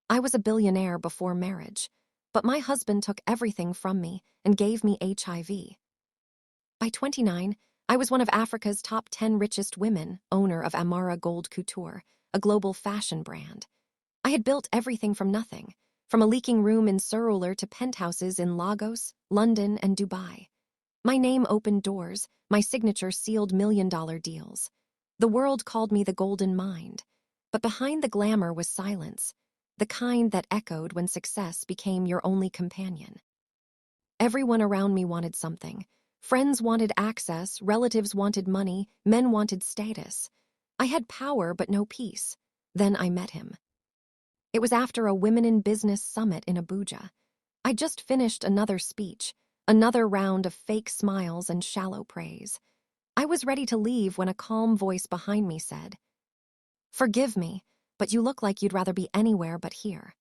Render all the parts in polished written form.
I was a billionaire before marriage, but my husband took everything from me and gave me HIV. By 29, I was one of Africa's top 10 richest women, owner of Amara Gold Couture, a global fashion brand. I had built everything from nothing, from a leaking room in Surulere to penthouses in Lagos, London, and Dubai. My name opened doors, my signature sealed million-dollar deals. The world called me the Golden Mind, but behind the glamour was silence, the kind that echoed when success became your only companion. Everyone around me wanted something. Friends wanted access, relatives wanted money, men wanted status. I had power but no peace. Then I met him. It was after a Women in Business summit in Abuja. I'd just finished another speech, another round of fake smiles and shallow praise. I was ready to leave when a calm voice behind me said, "Forgive me, but you look like you'd rather be anywhere but here."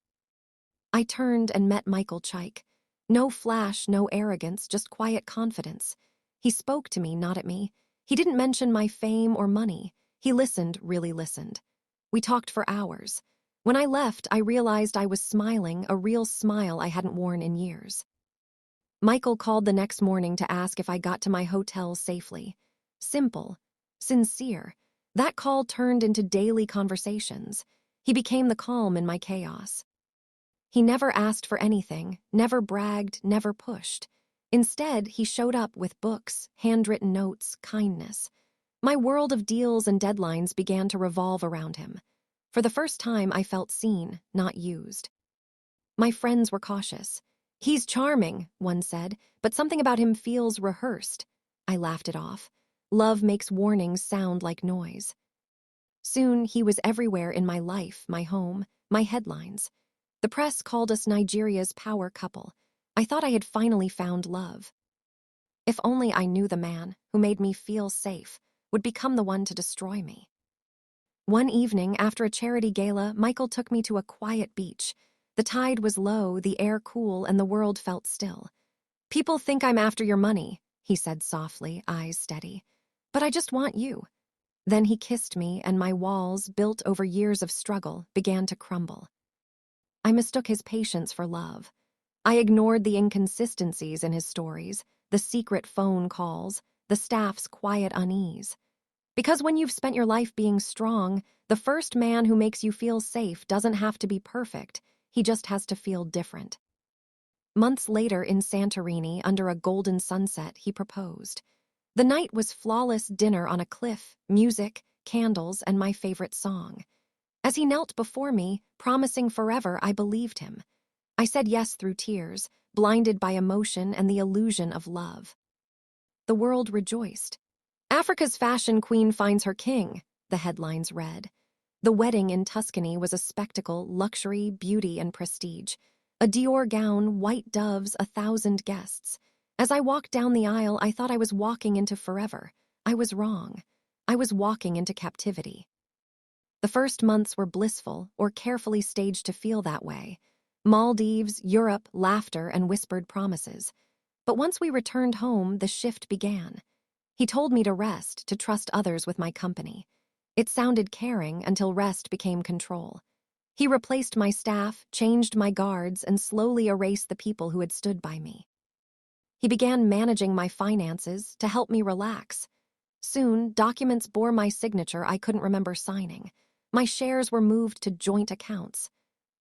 I turned and met Michael Chike. No flash, no arrogance, just quiet confidence. He spoke to me, not at me. He didn't mention my fame or money. He listened, really listened. We talked for hours. When I left, I realized I was smiling, a real smile I hadn't worn in years. Michael called the next morning to ask if I got to my hotel safely. Simple, sincere. That call turned into daily conversations. He became the calm in my chaos. He never asked for anything, never bragged, never pushed. Instead, he showed up with books, handwritten notes, kindness. My world of deals and deadlines began to revolve around him. For the first time, I felt seen, not used. My friends were cautious. "He's charming," one said, "but something about him feels rehearsed." I laughed it off. Love makes warnings sound like noise. Soon, he was everywhere in my life, my home, my headlines. The press called us Nigeria's power couple. I thought I had finally found love. If only I knew the man, who made me feel safe, would become the one to destroy me. One evening, after a charity gala, Michael took me to a quiet beach. The tide was low, the air cool, and the world felt still. "People think I'm after your money," he said softly, eyes steady. "But I just want you." Then he kissed me, and my walls, built over years of struggle, began to crumble. I mistook his patience for love. I ignored the inconsistencies in his stories, the secret phone calls, the staff's quiet unease. Because when you've spent your life being strong, the first man who makes you feel safe doesn't have to be perfect, he just has to feel different. Months later in Santorini, under a golden sunset, he proposed. The night was flawless dinner on a cliff, music, candles, and my favorite song. As he knelt before me, promising forever, I believed him. I said yes through tears, blinded by emotion and the illusion of love. The world rejoiced. "Africa's fashion queen finds her king," the headlines read. The wedding in Tuscany was a spectacle, luxury, beauty, and prestige. A Dior gown, white doves, 1,000 guests. As I walked down the aisle, I thought I was walking into forever. I was wrong. I was walking into captivity. The first months were blissful, or carefully staged to feel that way. Maldives, Europe, laughter, and whispered promises. But once we returned home, the shift began. He told me to rest, to trust others with my company. It sounded caring until rest became control. He replaced my staff, changed my guards, and slowly erased the people who had stood by me. He began managing my finances to help me relax. Soon, documents bore my signature I couldn't remember signing. My shares were moved to joint accounts.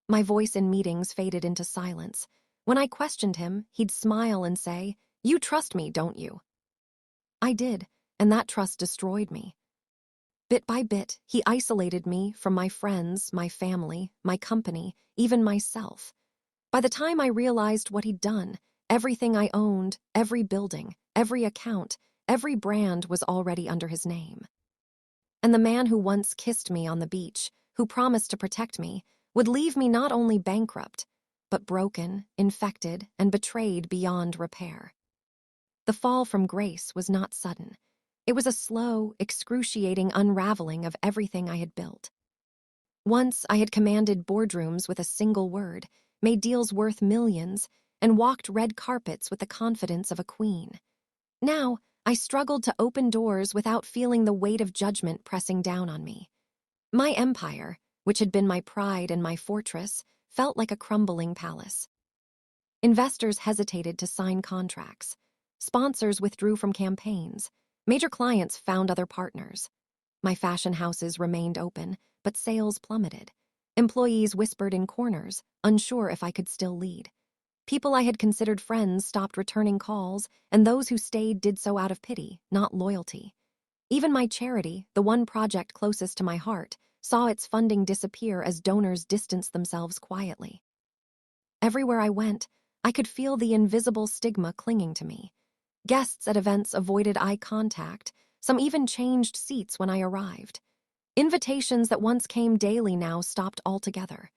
My voice in meetings faded into silence. When I questioned him, he'd smile and say, "You trust me, don't you?" I did, and that trust destroyed me. Bit by bit, he isolated me from my friends, my family, my company, even myself. By the time I realized what he'd done, everything I owned, every building, every account, every brand was already under his name. And the man who once kissed me on the beach, who promised to protect me, would leave me not only bankrupt, but broken, infected, and betrayed beyond repair. The fall from grace was not sudden. It was a slow, excruciating unraveling of everything I had built. Once I had commanded boardrooms with a single word, made deals worth millions, and walked red carpets with the confidence of a queen. Now, I struggled to open doors without feeling the weight of judgment pressing down on me. My empire, which had been my pride and my fortress, felt like a crumbling palace. Investors hesitated to sign contracts. Sponsors withdrew from campaigns. Major clients found other partners. My fashion houses remained open, but sales plummeted. Employees whispered in corners, unsure if I could still lead. People I had considered friends stopped returning calls, and those who stayed did so out of pity, not loyalty. Even my charity, the one project closest to my heart, saw its funding disappear as donors distanced themselves quietly. Everywhere I went, I could feel the invisible stigma clinging to me. Guests at events avoided eye contact. Some even changed seats when I arrived. Invitations that once came daily now stopped altogether.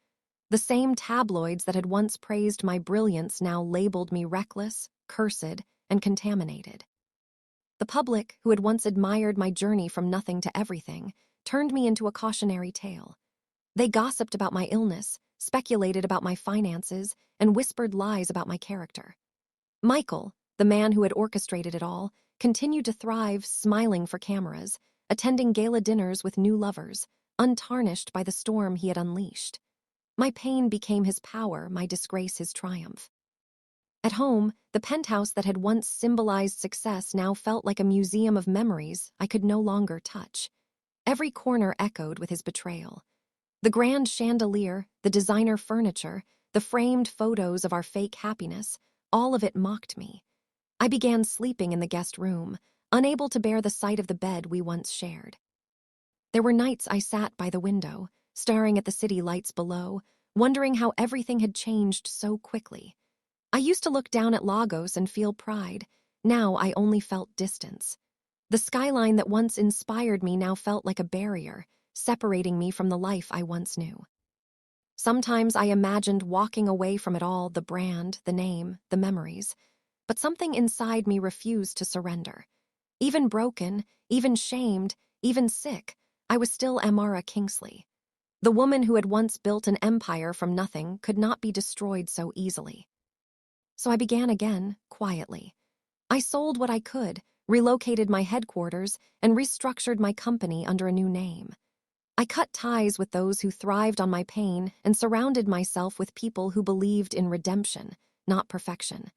The same tabloids that had once praised my brilliance now labeled me reckless, cursed, and contaminated. The public, who had once admired my journey from nothing to everything, turned me into a cautionary tale. They gossiped about my illness, speculated about my finances, and whispered lies about my character. Michael, the man who had orchestrated it all, continued to thrive, smiling for cameras, attending gala dinners with new lovers, untarnished by the storm he had unleashed. My pain became his power, my disgrace his triumph. At home, the penthouse that had once symbolized success now felt like a museum of memories I could no longer touch. Every corner echoed with his betrayal. The grand chandelier, the designer furniture, the framed photos of our fake happiness, all of it mocked me. I began sleeping in the guest room, unable to bear the sight of the bed we once shared. There were nights I sat by the window, staring at the city lights below, wondering how everything had changed so quickly. I used to look down at Lagos and feel pride. Now I only felt distance. The skyline that once inspired me now felt like a barrier, separating me from the life I once knew. Sometimes I imagined walking away from it all, the brand, the name, the memories. But something inside me refused to surrender. Even broken, even shamed, even sick, I was still Amara Kingsley. The woman who had once built an empire from nothing could not be destroyed so easily. So I began again, quietly. I sold what I could, relocated my headquarters, and restructured my company under a new name. I cut ties with those who thrived on my pain and surrounded myself with people who believed in redemption, not perfection.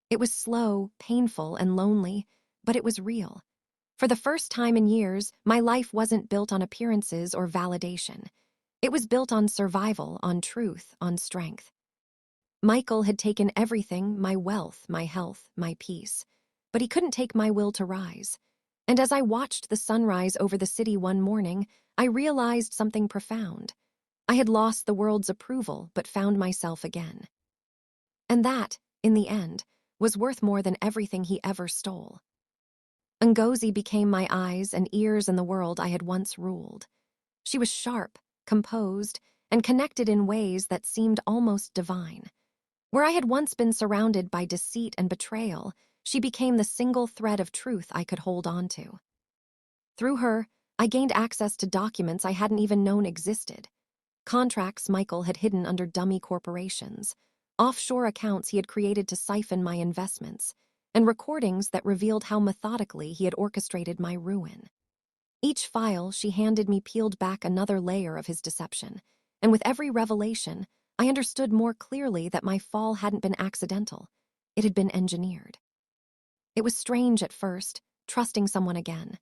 It was slow, painful, and lonely, but it was real. For the first time in years, my life wasn't built on appearances or validation. It was built on survival, on truth, on strength. Michael had taken everything, my wealth, my health, my peace. But he couldn't take my will to rise. And as I watched the sunrise over the city one morning, I realized something profound. I had lost the world's approval, but found myself again. And that, in the end, was worth more than everything he ever stole. Ngozi became my eyes and ears in the world I had once ruled. She was sharp, composed, and connected in ways that seemed almost divine. Where I had once been surrounded by deceit and betrayal, she became the single thread of truth I could hold on to. Through her, I gained access to documents I hadn't even known existed. Contracts Michael had hidden under dummy corporations, offshore accounts he had created to siphon my investments, and recordings that revealed how methodically he had orchestrated my ruin. Each file she handed me peeled back another layer of his deception, and with every revelation, I understood more clearly that my fall hadn't been accidental. It had been engineered. It was strange at first, trusting someone again.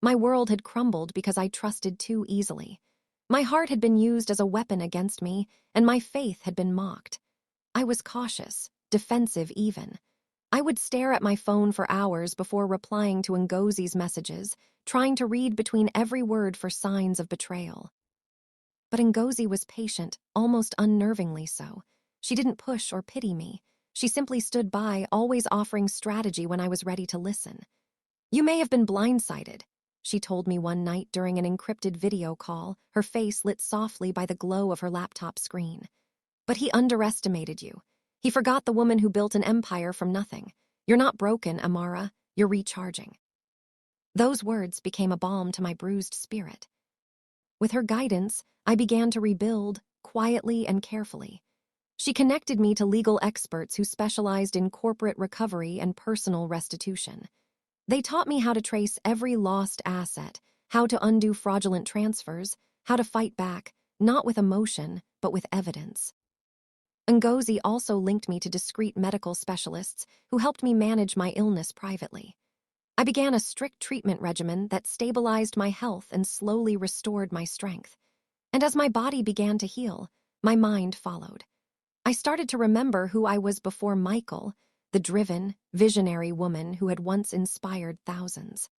My world had crumbled because I trusted too easily. My heart had been used as a weapon against me, and my faith had been mocked. I was cautious, defensive even. I would stare at my phone for hours before replying to Ngozi's messages, trying to read between every word for signs of betrayal. But Ngozi was patient, almost unnervingly so. She didn't push or pity me. She simply stood by, always offering strategy when I was ready to listen. "You may have been blindsided," she told me one night during an encrypted video call, her face lit softly by the glow of her laptop screen. "But he underestimated you. He forgot the woman who built an empire from nothing. You're not broken, Amara. You're recharging." Those words became a balm to my bruised spirit. With her guidance, I began to rebuild, quietly and carefully. She connected me to legal experts who specialized in corporate recovery and personal restitution. They taught me how to trace every lost asset, how to undo fraudulent transfers, how to fight back, not with emotion, but with evidence. Ngozi also linked me to discreet medical specialists who helped me manage my illness privately. I began a strict treatment regimen that stabilized my health and slowly restored my strength. And as my body began to heal, my mind followed. I started to remember who I was before Michael, the driven, visionary woman who had once inspired thousands.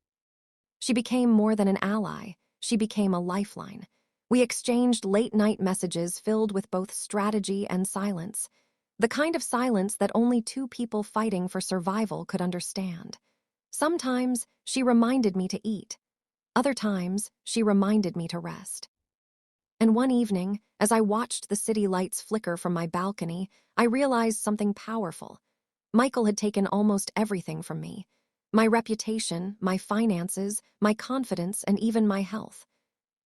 She became more than an ally. She became a lifeline. We exchanged late-night messages filled with both strategy and silence, the kind of silence that only two people fighting for survival could understand. Sometimes she reminded me to eat. Other times, she reminded me to rest. And one evening, as I watched the city lights flicker from my balcony, I realized something powerful. Michael had taken almost everything from me. My reputation, my finances, my confidence, and even my health.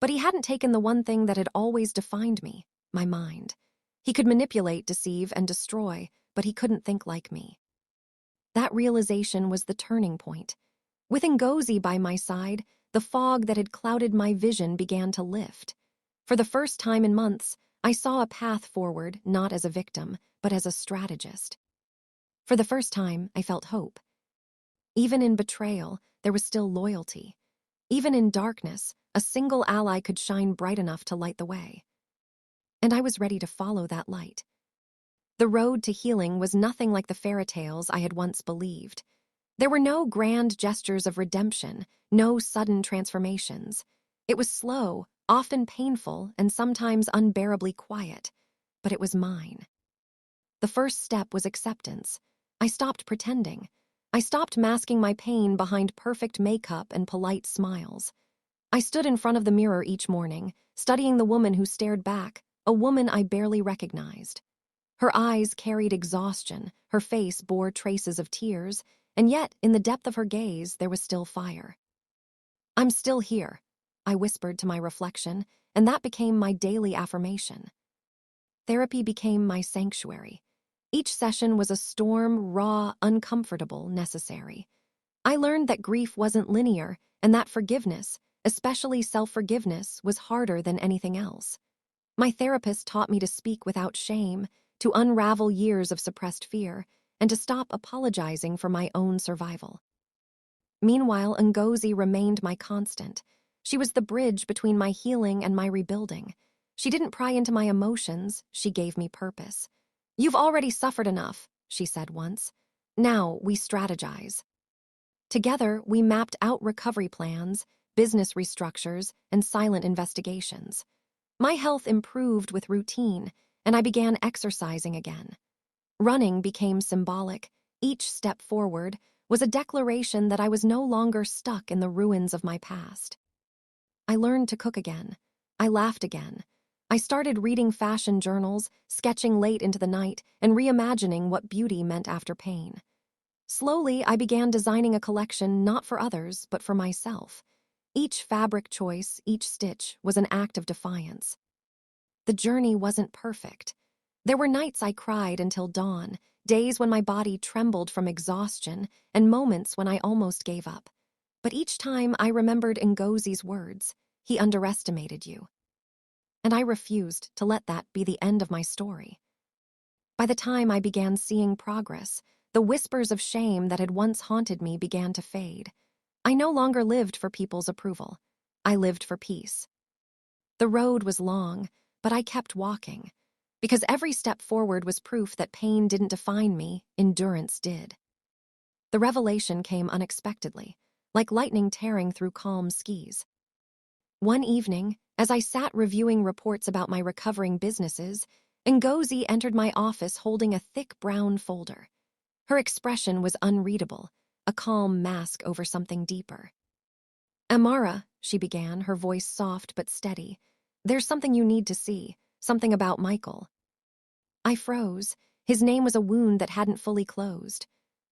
But he hadn't taken the one thing that had always defined me, my mind. He could manipulate, deceive, and destroy, but he couldn't think like me. That realization was the turning point. With Ngozi by my side, the fog that had clouded my vision began to lift. For the first time in months, I saw a path forward not as a victim, but as a strategist. For the first time, I felt hope. Even in betrayal, there was still loyalty. Even in darkness, a single ally could shine bright enough to light the way. And I was ready to follow that light. The road to healing was nothing like the fairy tales I had once believed. There were no grand gestures of redemption, no sudden transformations. It was slow, often painful, and sometimes unbearably quiet, but it was mine. The first step was acceptance. I stopped pretending. I stopped masking my pain behind perfect makeup and polite smiles. I stood in front of the mirror each morning, studying the woman who stared back, a woman I barely recognized. Her eyes carried exhaustion, her face bore traces of tears, and yet, in the depth of her gaze, there was still fire. "I'm still here," I whispered to my reflection, and that became my daily affirmation. Therapy became my sanctuary. Each session was a storm, raw, uncomfortable, necessary. I learned that grief wasn't linear, and that forgiveness, especially self-forgiveness, was harder than anything else. My therapist taught me to speak without shame, to unravel years of suppressed fear, and to stop apologizing for my own survival. Meanwhile, Ngozi remained my constant. She was the bridge between my healing and my rebuilding. She didn't pry into my emotions, she gave me purpose. "You've already suffered enough," she said once. "Now we strategize." Together, we mapped out recovery plans, business restructures, and silent investigations. My health improved with routine, and I began exercising again. Running became symbolic. Each step forward was a declaration that I was no longer stuck in the ruins of my past. I learned to cook again. I laughed again. I started reading fashion journals, sketching late into the night, and reimagining what beauty meant after pain. Slowly, I began designing a collection not for others, but for myself. Each fabric choice, each stitch, was an act of defiance. The journey wasn't perfect. There were nights I cried until dawn, days when my body trembled from exhaustion, and moments when I almost gave up. But each time I remembered Ngozi's words, "He underestimated you." And I refused to let that be the end of my story. By the time I began seeing progress, the whispers of shame that had once haunted me began to fade. I no longer lived for people's approval. I lived for peace. The road was long, but I kept walking. Because every step forward was proof that pain didn't define me, endurance did. The revelation came unexpectedly, like lightning tearing through calm skies. One evening, as I sat reviewing reports about my recovering businesses, Ngozi entered my office holding a thick brown folder. Her expression was unreadable, a calm mask over something deeper. "Amara," she began, her voice soft but steady, "there's something you need to see, something about Michael." I froze. His name was a wound that hadn't fully closed.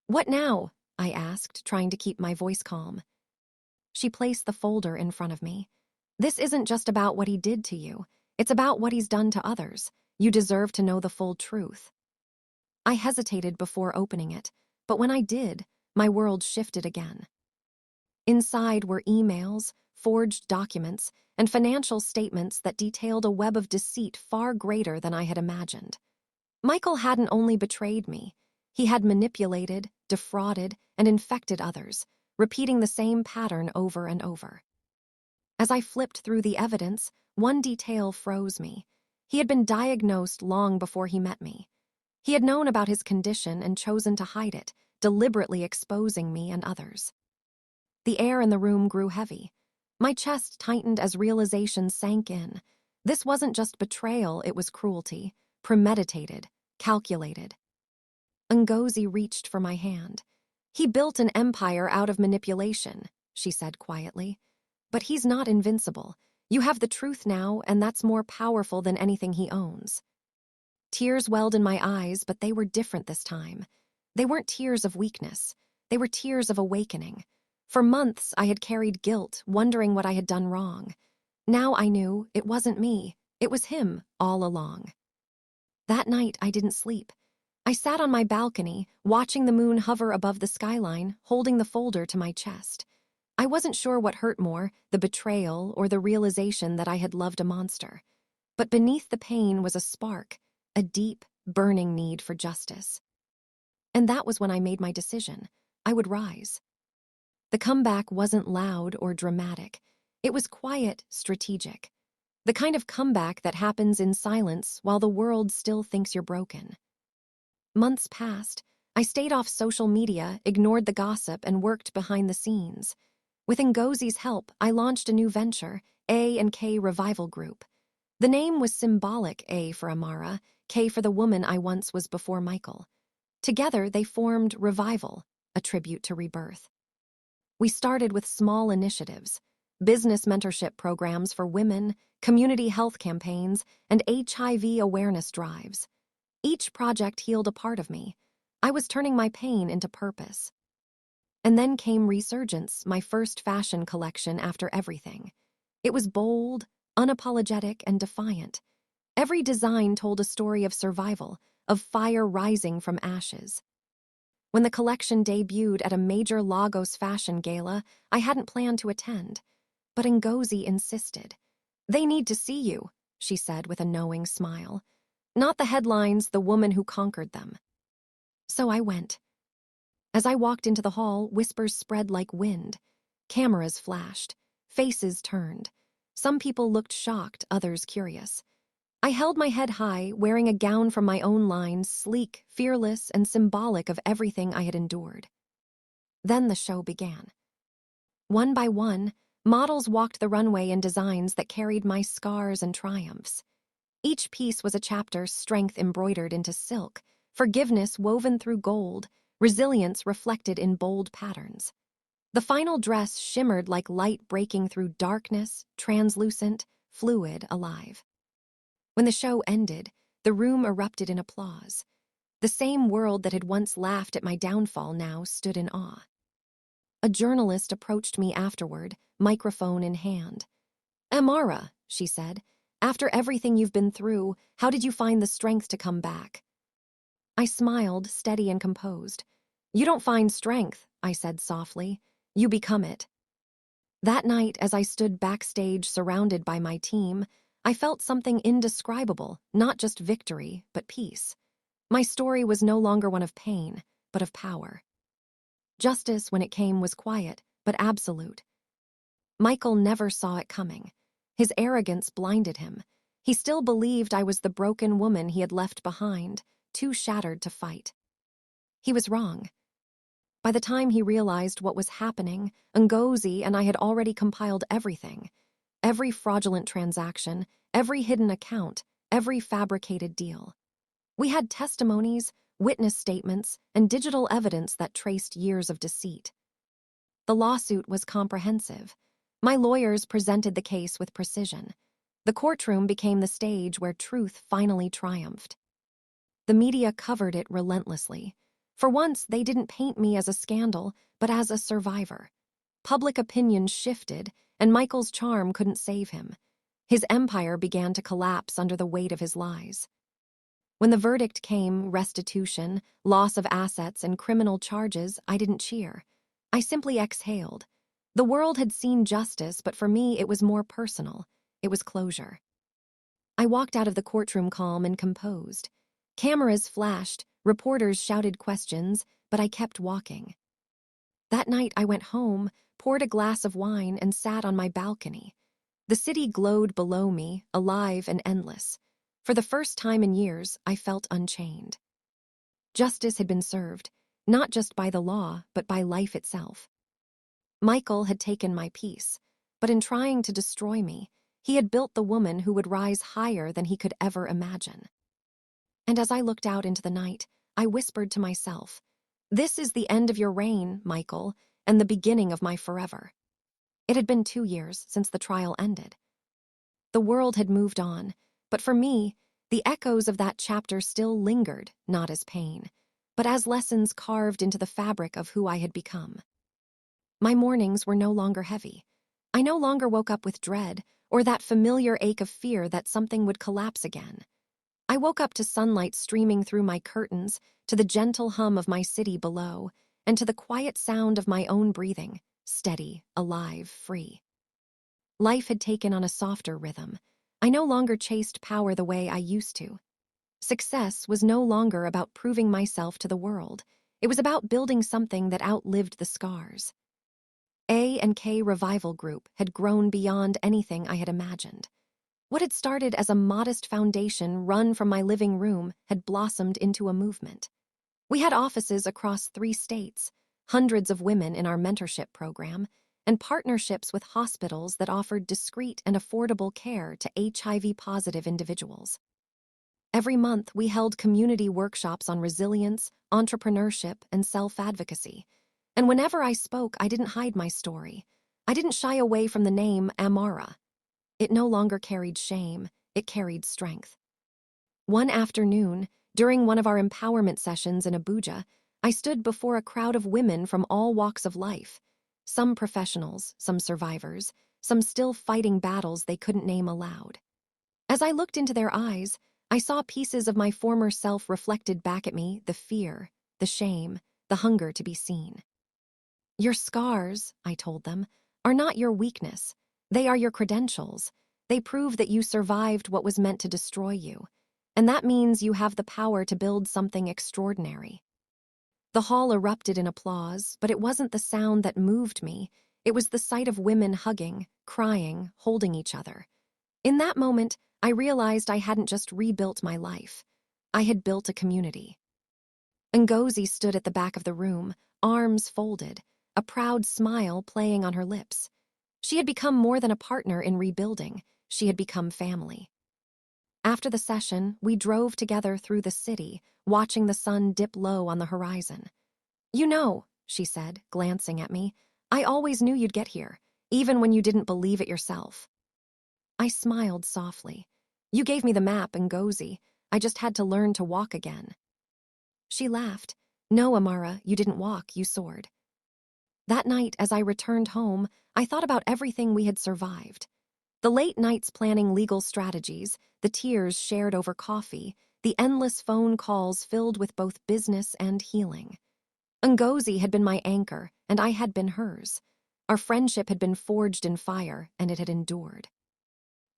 "What now?" I asked, trying to keep my voice calm. She placed the folder in front of me. "This isn't just about what he did to you. It's about what he's done to others. You deserve to know the full truth." I hesitated before opening it, but when I did, my world shifted again. Inside were emails, forged documents, and financial statements that detailed a web of deceit far greater than I had imagined. Michael hadn't only betrayed me, he had manipulated, defrauded, and infected others, repeating the same pattern over and over. As I flipped through the evidence, one detail froze me. He had been diagnosed long before he met me. He had known about his condition and chosen to hide it, deliberately exposing me and others. The air in the room grew heavy. My chest tightened as realization sank in. This wasn't just betrayal, it was cruelty, premeditated, calculated. Ngozi reached for my hand. He built an empire out of manipulation, she said quietly. But he's not invincible. You have the truth now, and that's more powerful than anything he owns. Tears welled in my eyes, but they were different this time. They weren't tears of weakness. They were tears of awakening. For months, I had carried guilt, wondering what I had done wrong. Now I knew it wasn't me. It was him all along. That night, I didn't sleep. I sat on my balcony, watching the moon hover above the skyline, holding the folder to my chest. I wasn't sure what hurt more, the betrayal or the realization that I had loved a monster. But beneath the pain was a spark, a deep, burning need for justice. And that was when I made my decision. I would rise. The comeback wasn't loud or dramatic. It was quiet, strategic. The kind of comeback that happens in silence while the world still thinks you're broken. Months passed. I stayed off social media, ignored the gossip, and worked behind the scenes. With Ngozi's help, I launched a new venture, A&K Revival Group. The name was symbolic, A for Amara, K for the woman I once was before Michael. Together, they formed Revival, a tribute to rebirth. We started with small initiatives, business mentorship programs for women, community health campaigns, and HIV awareness drives. Each project healed a part of me. I was turning my pain into purpose. And then came Resurgence, my first fashion collection after everything. It was bold, unapologetic, and defiant. Every design told a story of survival, of fire rising from ashes. When the collection debuted at a major Lagos fashion gala, I hadn't planned to attend. But Ngozi insisted. "They need to see you," she said with a knowing smile. "Not the headlines, the woman who conquered them." So I went. As I walked into the hall, whispers spread like wind. Cameras flashed. Faces turned. Some people looked shocked, others curious. I held my head high, wearing a gown from my own line, sleek, fearless, and symbolic of everything I had endured. Then the show began. One by one, models walked the runway in designs that carried my scars and triumphs. Each piece was a chapter, strength embroidered into silk, forgiveness woven through gold, resilience reflected in bold patterns. The final dress shimmered like light breaking through darkness, translucent, fluid, alive. When the show ended, the room erupted in applause. The same world that had once laughed at my downfall now stood in awe. A journalist approached me afterward, microphone in hand. "Amara," she said, "after everything you've been through, how did you find the strength to come back?" I smiled, steady and composed. "You don't find strength," I said softly. "You become it." That night, as I stood backstage surrounded by my team, I felt something indescribable, not just victory, but peace. My story was no longer one of pain, but of power. Justice, when it came, was quiet, but absolute. Michael never saw it coming. His arrogance blinded him. He still believed I was the broken woman he had left behind, too shattered to fight. He was wrong. By the time he realized what was happening, Ngozi and I had already compiled everything. Every fraudulent transaction, every hidden account, every fabricated deal. We had testimonies, witness statements, and digital evidence that traced years of deceit. The lawsuit was comprehensive. My lawyers presented the case with precision. The courtroom became the stage where truth finally triumphed. The media covered it relentlessly. For once, they didn't paint me as a scandal, but as a survivor. Public opinion shifted, and Michael's charm couldn't save him. His empire began to collapse under the weight of his lies. When the verdict came, restitution, loss of assets, and criminal charges, I didn't cheer. I simply exhaled. The world had seen justice, but for me it was more personal. It was closure. I walked out of the courtroom calm and composed. Cameras flashed, reporters shouted questions, but I kept walking. That night I went home, poured a glass of wine, and sat on my balcony. The city glowed below me, alive and endless. For the first time in years, I felt unchained. Justice had been served, not just by the law, but by life itself. Michael had taken my peace, but in trying to destroy me, he had built the woman who would rise higher than he could ever imagine. And as I looked out into the night, I whispered to myself, "This is the end of your reign, Michael, and the beginning of my forever." It had been 2 years since the trial ended. The world had moved on, but for me, the echoes of that chapter still lingered, not as pain, but as lessons carved into the fabric of who I had become. My mornings were no longer heavy. I no longer woke up with dread or that familiar ache of fear that something would collapse again. I woke up to sunlight streaming through my curtains, to the gentle hum of my city below, and to the quiet sound of my own breathing, steady, alive, free. Life had taken on a softer rhythm. I no longer chased power the way I used to. Success was no longer about proving myself to the world. It was about building something that outlived the scars. A&K Revival Group had grown beyond anything I had imagined. What had started as a modest foundation run from my living room had blossomed into a movement. We had offices across 3 states, hundreds of women in our mentorship program, and partnerships with hospitals that offered discreet and affordable care to HIV-positive individuals. Every month, we held community workshops on resilience, entrepreneurship, and self-advocacy. And whenever I spoke, I didn't hide my story. I didn't shy away from the name Amara. It no longer carried shame, it carried strength. One afternoon, during one of our empowerment sessions in Abuja, I stood before a crowd of women from all walks of life. Some professionals, some survivors, some still fighting battles they couldn't name aloud. As I looked into their eyes, I saw pieces of my former self reflected back at me, the fear, the shame, the hunger to be seen. "Your scars," I told them, "are not your weakness. They are your credentials. They prove that you survived what was meant to destroy you. And that means you have the power to build something extraordinary." The hall erupted in applause, but it wasn't the sound that moved me. It was the sight of women hugging, crying, holding each other. In that moment, I realized I hadn't just rebuilt my life. I had built a community. Ngozi stood at the back of the room, arms folded, a proud smile playing on her lips. She had become more than a partner in rebuilding. She had become family. After the session, we drove together through the city, watching the sun dip low on the horizon. "You know," she said, glancing at me, "I always knew you'd get here, even when you didn't believe it yourself." I smiled softly. "You gave me the map, Ngozi. I just had to learn to walk again." She laughed. "No, Amara, you didn't walk, you soared." That night, as I returned home, I thought about everything we had survived. The late nights planning legal strategies, the tears shared over coffee, the endless phone calls filled with both business and healing. Ngozi had been my anchor, and I had been hers. Our friendship had been forged in fire, and it had endured.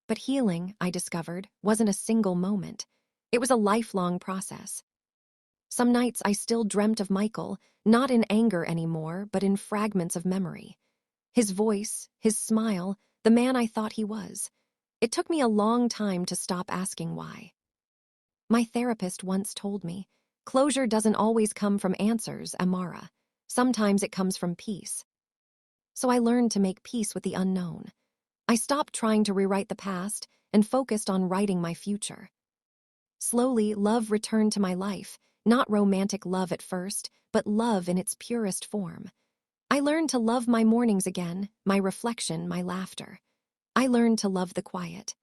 But healing, I discovered, wasn't a single moment. It was a lifelong process. Some nights I still dreamt of Michael, not in anger anymore, but in fragments of memory. His voice, his smile, the man I thought he was. It took me a long time to stop asking why. My therapist once told me, "Closure doesn't always come from answers, Amara. Sometimes it comes from peace." So I learned to make peace with the unknown. I stopped trying to rewrite the past and focused on writing my future. Slowly, love returned to my life, not romantic love at first, but love in its purest form. I learned to love my mornings again, my reflection, my laughter. I learned to love the quiet.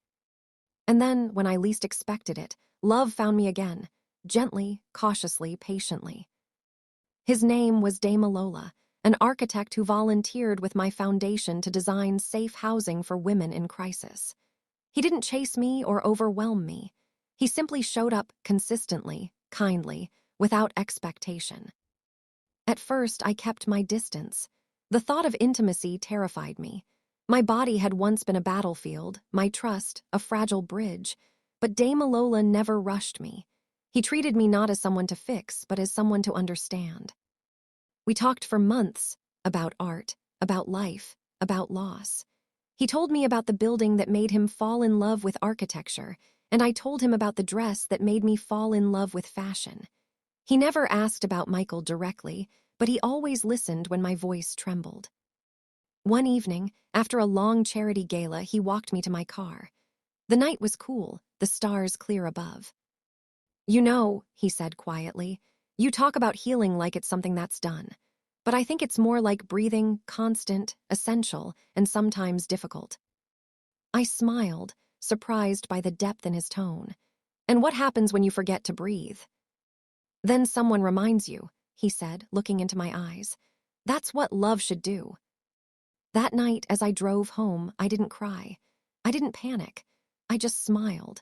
And then, when I least expected it, love found me again, gently, cautiously, patiently. His name was Damalola, an architect who volunteered with my foundation to design safe housing for women in crisis. He didn't chase me or overwhelm me. He simply showed up consistently, kindly, without expectation. At first, I kept my distance. The thought of intimacy terrified me. My body had once been a battlefield, my trust, a fragile bridge, but Damalola never rushed me. He treated me not as someone to fix, but as someone to understand. We talked for months about art, about life, about loss. He told me about the building that made him fall in love with architecture, and I told him about the dress that made me fall in love with fashion. He never asked about Michael directly, but he always listened when my voice trembled. One evening, after a long charity gala, he walked me to my car. The night was cool, the stars clear above. "You know," he said quietly, "you talk about healing like it's something that's done. But I think it's more like breathing, constant, essential, and sometimes difficult." I smiled, surprised by the depth in his tone. "And what happens when you forget to breathe?" "Then someone reminds you," he said, looking into my eyes. "That's what love should do." That night, as I drove home, I didn't cry. I didn't panic. I just smiled.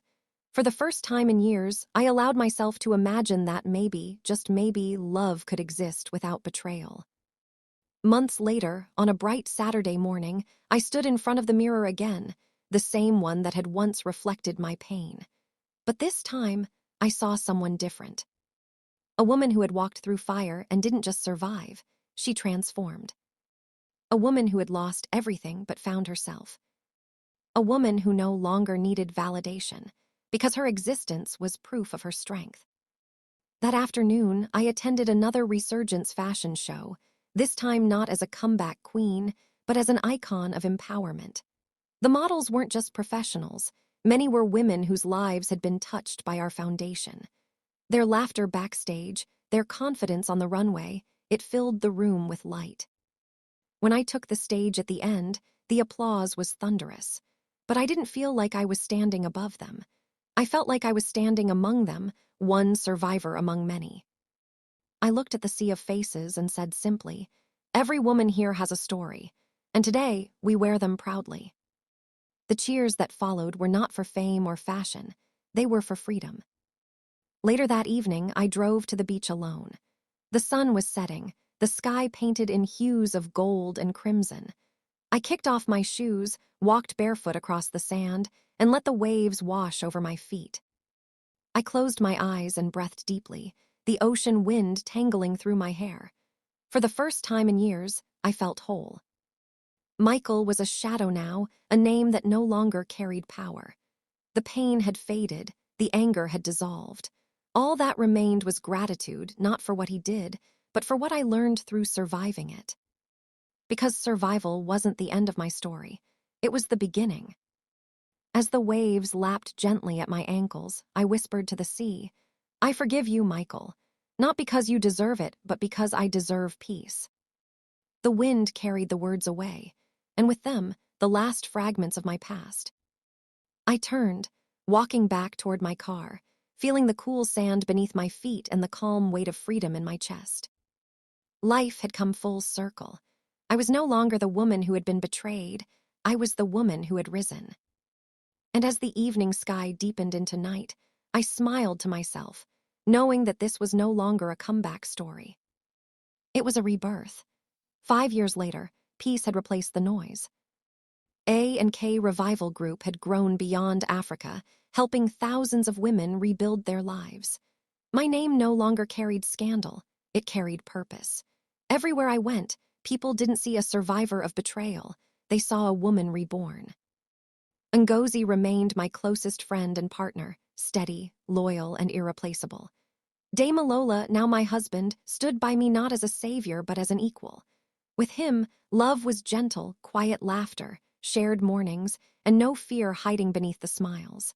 For the first time in years, I allowed myself to imagine that maybe, just maybe, love could exist without betrayal. Months later, on a bright Saturday morning, I stood in front of the mirror again, the same one that had once reflected my pain. But this time, I saw someone different. A woman who had walked through fire and didn't just survive, she transformed. A woman who had lost everything but found herself. A woman who no longer needed validation, because her existence was proof of her strength. That afternoon, I attended another Resurgence fashion show, this time not as a comeback queen, but as an icon of empowerment. The models weren't just professionals. Many were women whose lives had been touched by our foundation. Their laughter backstage, their confidence on the runway, it filled the room with light. When I took the stage at the end, the applause was thunderous. But I didn't feel like I was standing above them. I felt like I was standing among them, one survivor among many. I looked at the sea of faces and said simply, "Every woman here has a story, and today we wear them proudly." The cheers that followed were not for fame or fashion. They were for freedom. Later that evening, I drove to the beach alone. The sun was setting, the sky painted in hues of gold and crimson. I kicked off my shoes, walked barefoot across the sand, and let the waves wash over my feet. I closed my eyes and breathed deeply, the ocean wind tangling through my hair. For the first time in years, I felt whole. Michael was a shadow now, a name that no longer carried power. The pain had faded, the anger had dissolved. All that remained was gratitude, not for what he did, but for what I learned through surviving it. Because survival wasn't the end of my story. It was the beginning. As the waves lapped gently at my ankles, I whispered to the sea, "I forgive you, Michael. Not because you deserve it, but because I deserve peace." The wind carried the words away, and with them, the last fragments of my past. I turned, walking back toward my car, feeling the cool sand beneath my feet and the calm weight of freedom in my chest. Life had come full circle. I was no longer the woman who had been betrayed. I was the woman who had risen. And as the evening sky deepened into night, I smiled to myself, knowing that this was no longer a comeback story. It was a rebirth. 5 years later, peace had replaced the noise. A&K Revival Group had grown beyond Africa, helping thousands of women rebuild their lives. My name no longer carried scandal, it carried purpose. Everywhere I went, people didn't see a survivor of betrayal, they saw a woman reborn. Ngozi remained my closest friend and partner, steady, loyal, and irreplaceable. Dame Alola, now my husband, stood by me not as a savior but as an equal. With him, love was gentle, quiet laughter, shared mornings, and no fear hiding beneath the smiles.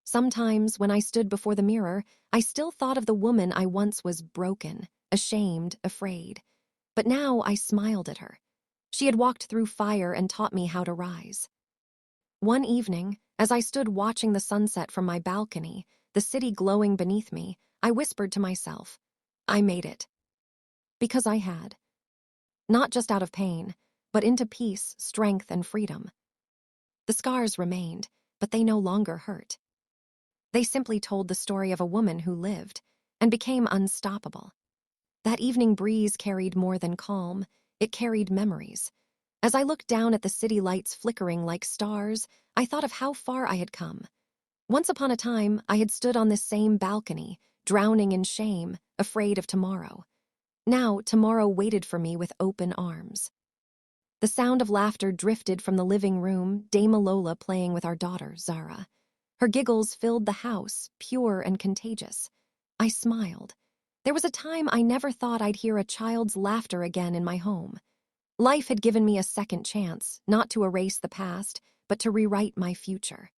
Sometimes, when I stood before the mirror, I still thought of the woman I once was broken, ashamed, afraid. But now I smiled at her. She had walked through fire and taught me how to rise. One evening, as I stood watching the sunset from my balcony, the city glowing beneath me, I whispered to myself, I made it. Because I had. Not just out of pain, but into peace, strength, and freedom. The scars remained, but they no longer hurt. They simply told the story of a woman who lived and became unstoppable. That evening breeze carried more than calm, it carried memories. As I looked down at the city lights flickering like stars, I thought of how far I had come. Once upon a time, I had stood on this same balcony, drowning in shame, afraid of tomorrow. Now, tomorrow waited for me with open arms. The sound of laughter drifted from the living room, Dame Lola playing with our daughter, Zara. Her giggles filled the house, pure and contagious. I smiled. There was a time I never thought I'd hear a child's laughter again in my home. Life had given me a second chance, not to erase the past, but to rewrite my future.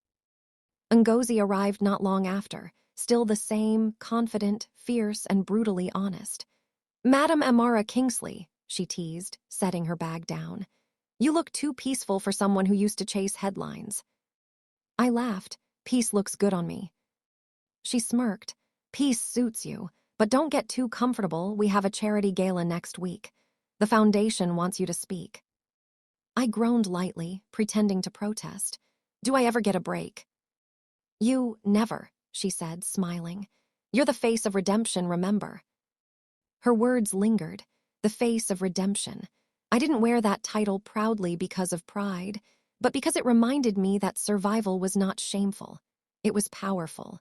Ngozi arrived not long after, still the same, confident, fierce, and brutally honest. "Madam Amara Kingsley," she teased, setting her bag down. "You look too peaceful for someone who used to chase headlines." I laughed. "Peace looks good on me." She smirked. "Peace suits you, but don't get too comfortable. We have a charity gala next week. The foundation wants you to speak." I groaned lightly, pretending to protest. "Do I ever get a break?" "You never," she said, smiling. "You're the face of redemption, remember." Her words lingered. The face of redemption. I didn't wear that title proudly because of pride, but because it reminded me that survival was not shameful. It was powerful.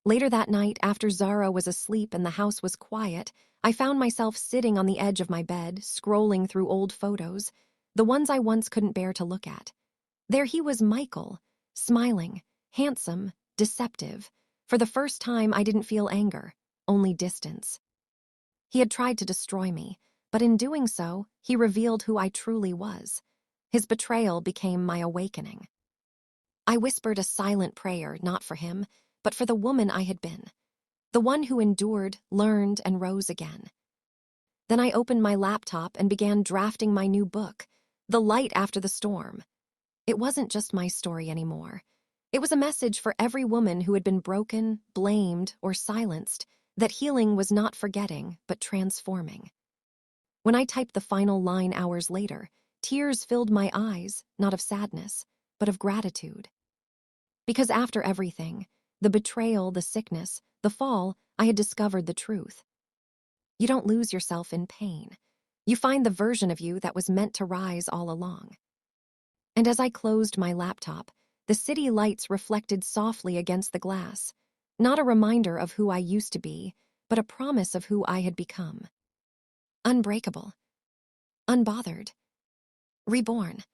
Later that night, after Zara was asleep and the house was quiet, I found myself sitting on the edge of my bed, scrolling through old photos, the ones I once couldn't bear to look at. There he was, Michael, smiling, handsome, deceptive. For the first time, I didn't feel anger, only distance. He had tried to destroy me, but in doing so, he revealed who I truly was. His betrayal became my awakening. I whispered a silent prayer, not for him, but for the woman I had been. The one who endured, learned, and rose again. Then I opened my laptop and began drafting my new book, The Light After the Storm. It wasn't just my story anymore. It was a message for every woman who had been broken, blamed, or silenced, that healing was not forgetting, but transforming. When I typed the final line hours later, tears filled my eyes, not of sadness, but of gratitude. Because after everything, the betrayal, the sickness, the fall, I had discovered the truth. You don't lose yourself in pain. You find the version of you that was meant to rise all along. And as I closed my laptop, the city lights reflected softly against the glass, not a reminder of who I used to be, but a promise of who I had become. Unbreakable. Unbothered. Reborn.